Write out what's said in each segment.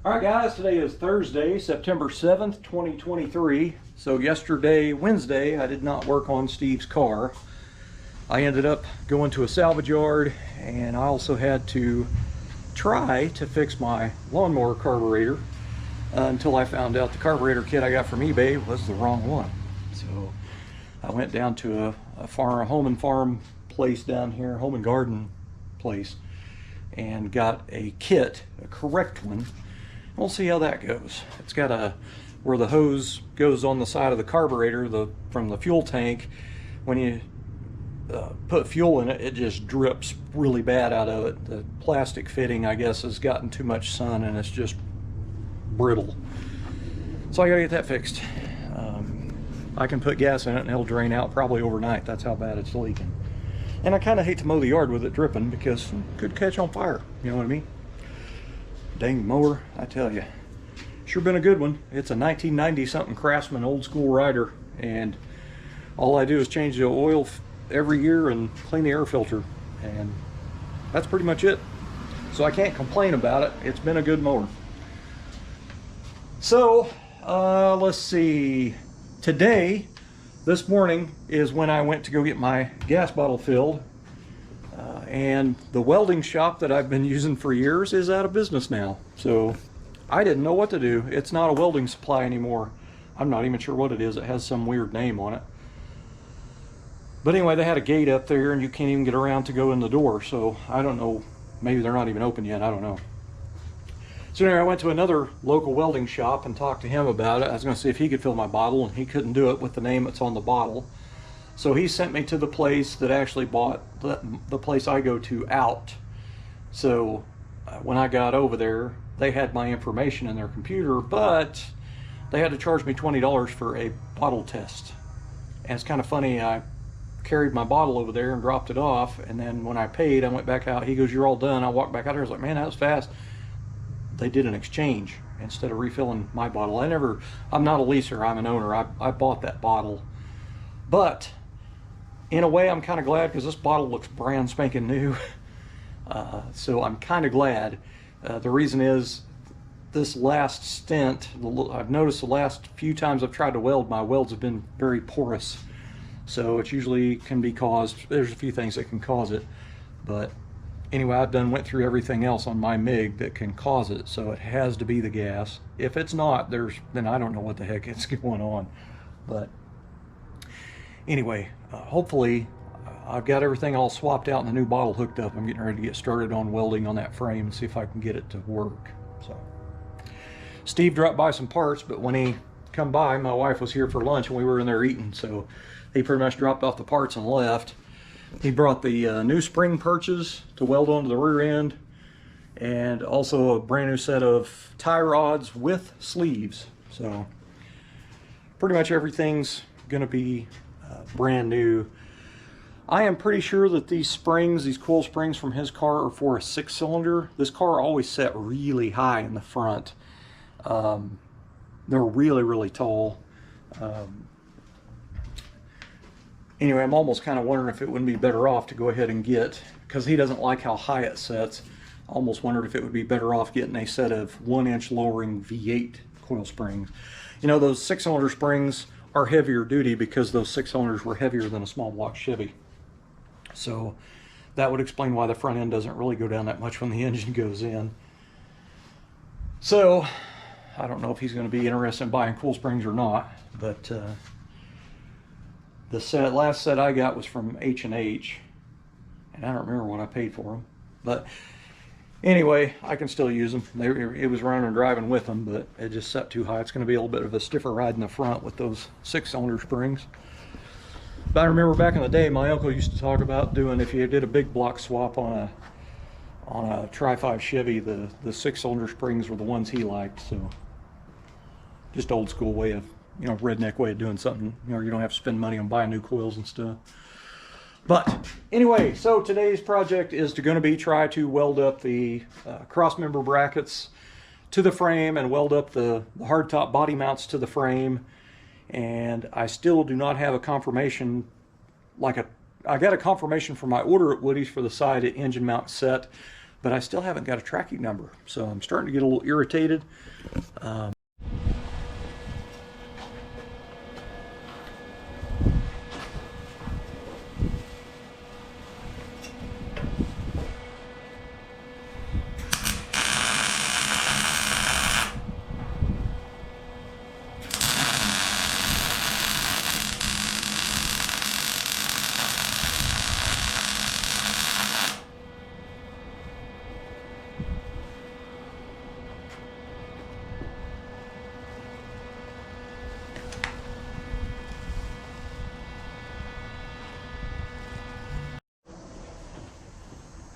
Alright guys, today is Thursday, September 7th, 2023. So yesterday, Wednesday, I did not work on Steve's car. I ended up going to a salvage yard, and I also had to try to fix my lawnmower carburetor until I found out the carburetor kit I got from eBay was the wrong one. So I went down to a home and farm place down here, home and garden place, and got a kit, a correct one. We'll see how that goes. It's got where the hose goes on the side of the carburetor, from the fuel tank. When you put fuel in it, it just drips really bad out of it. The plastic fitting, I guess, has gotten too much sun and it's just brittle. So I gotta get that fixed. I can put gas in it and it'll drain out probably overnight. That's how bad it's leaking. And I kind of hate to mow the yard with it dripping because it could catch on fire. You know what I mean? Dang mower, I tell you. Sure been a good one. It's a 1990 something Craftsman old school rider, and all I do is change the oil every year and clean the air filter, and that's pretty much it. So I can't complain about it. It's been a good mower. So let's see. Today, this morning, is when I went to go get my gas bottle filled. And the welding shop that I've been using for years is out of business now. So I didn't know what to do. It's not a welding supply anymore. I'm not even sure what it is. It has some weird name on it. But anyway, they had a gate up there and you can't even get around to go in the door. So I don't know. Maybe they're not even open yet. I don't know. So anyway, I went to another local welding shop and talked to him about it. I was going to see if he could fill my bottle, and he couldn't do it with the name that's on the bottle. So he sent me to the place that actually bought the place I go to out. So when I got over there, they had my information in their computer, but they had to charge me $20 for a bottle test. And it's kind of funny, I carried my bottle over there and dropped it off, and then when I paid, I went back out. He goes, "You're all done." I walked back out there. I was like, man, that was fast. They did an exchange instead of refilling my bottle. I'm not a leaser, I'm an owner. I bought that bottle. But in a way, I'm kind of glad because this bottle looks brand spanking new. So I'm kind of glad. The reason is this last stint, I've noticed the last few times I've tried to weld, my welds have been very porous. So it usually can be caused, there's a few things that can cause it. But anyway, went through everything else on my MIG that can cause it. So it has to be the gas. If it's not, then I don't know what the heck is going on. But anyway, hopefully I've got everything all swapped out and the new bottle hooked up. I'm getting ready to get started on welding on that frame and see if I can get it to work. So Steve dropped by some parts, but when he come by, my wife was here for lunch and we were in there eating, so he pretty much dropped off the parts and left. He brought the new spring perches to weld onto the rear end, and also a brand new set of tie rods with sleeves. So pretty much everything's gonna be brand new. I am pretty sure that these springs, these coil springs from his car, are for a 6-cylinder. This car always set really high in the front. They're really, really tall. Anyway, I'm almost kind of wondering if it wouldn't be better off to go ahead and get, because he doesn't like how high it sets, I almost wondered if it would be better off getting a set of 1-inch lowering V8 coil springs. You know, those 6-cylinder springs are heavier duty because those 6-cylinders were heavier than a small block Chevy. So that would explain why the front end doesn't really go down that much when the engine goes in. So I don't know if he's going to be interested in buying coil springs or not, but the last set I got was from H&H, and I don't remember what I paid for them. But anyway, I can still use them. It was running and driving with them, but it just set too high. It's going to be a little bit of a stiffer ride in the front with those 6-cylinder springs. But I remember back in the day, my uncle used to talk about doing, if you did a big block swap on a Tri-5 Chevy, the 6-cylinder springs were the ones he liked. So just old school way of, redneck way of doing something. You don't have to spend money on buying new coils and stuff. But anyway, so today's project is going to be try to weld up the cross member brackets to the frame and weld up the hardtop body mounts to the frame. And I still do not have a confirmation, I got a confirmation for my order at Woody's for the side engine mount set, but I still haven't got a tracking number. So I'm starting to get a little irritated.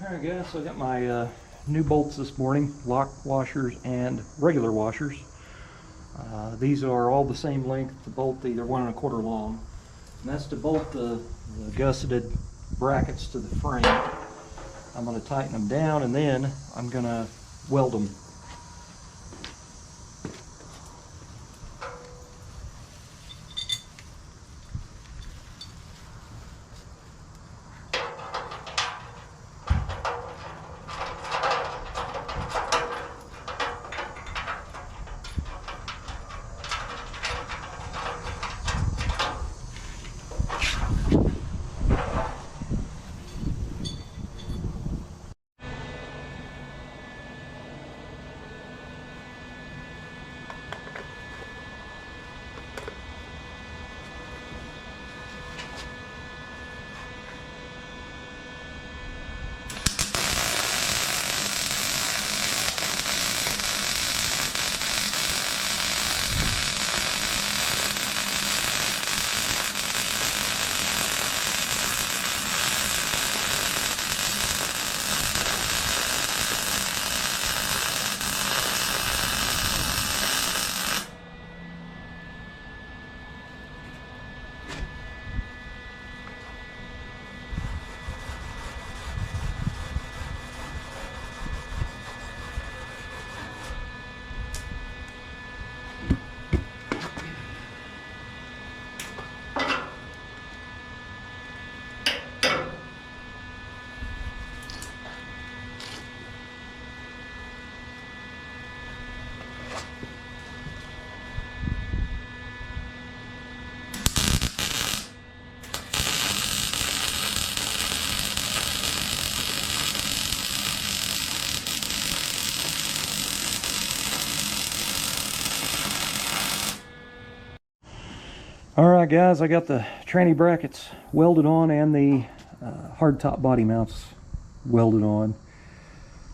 Alright guys, so I got my new bolts this morning, lock washers and regular washers. These are all the same length to bolt, they're 1 1/4 long. And that's to bolt the gusseted brackets to the frame. I'm going to tighten them down and then I'm going to weld them. Alright guys, I got the tranny brackets welded on and the hard top body mounts welded on.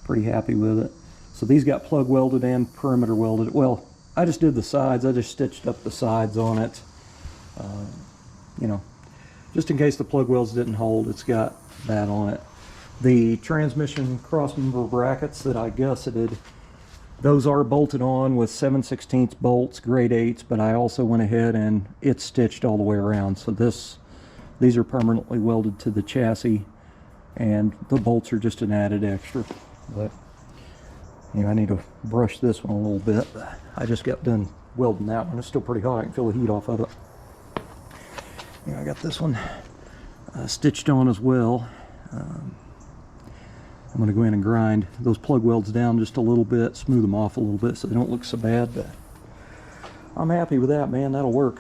Pretty happy with it. So these got plug welded and perimeter welded. Well, I just did the sides. I just stitched up the sides on it. You know, just in case the plug welds didn't hold, it's got that on it. The transmission cross-member brackets that I gusseted, those are bolted on with 7/16 bolts, grade 8s, but I also went ahead and it's stitched all the way around. So these are permanently welded to the chassis, and the bolts are just an added extra. But you know, I need to brush this one a little bit. I just got done welding that one. It's still pretty hot. I can feel the heat off of it. You know, I got this one stitched on as well. I'm going to go in and grind those plug welds down just a little bit, smooth them off a little bit so they don't look so bad, but I'm happy with that, man. That'll work.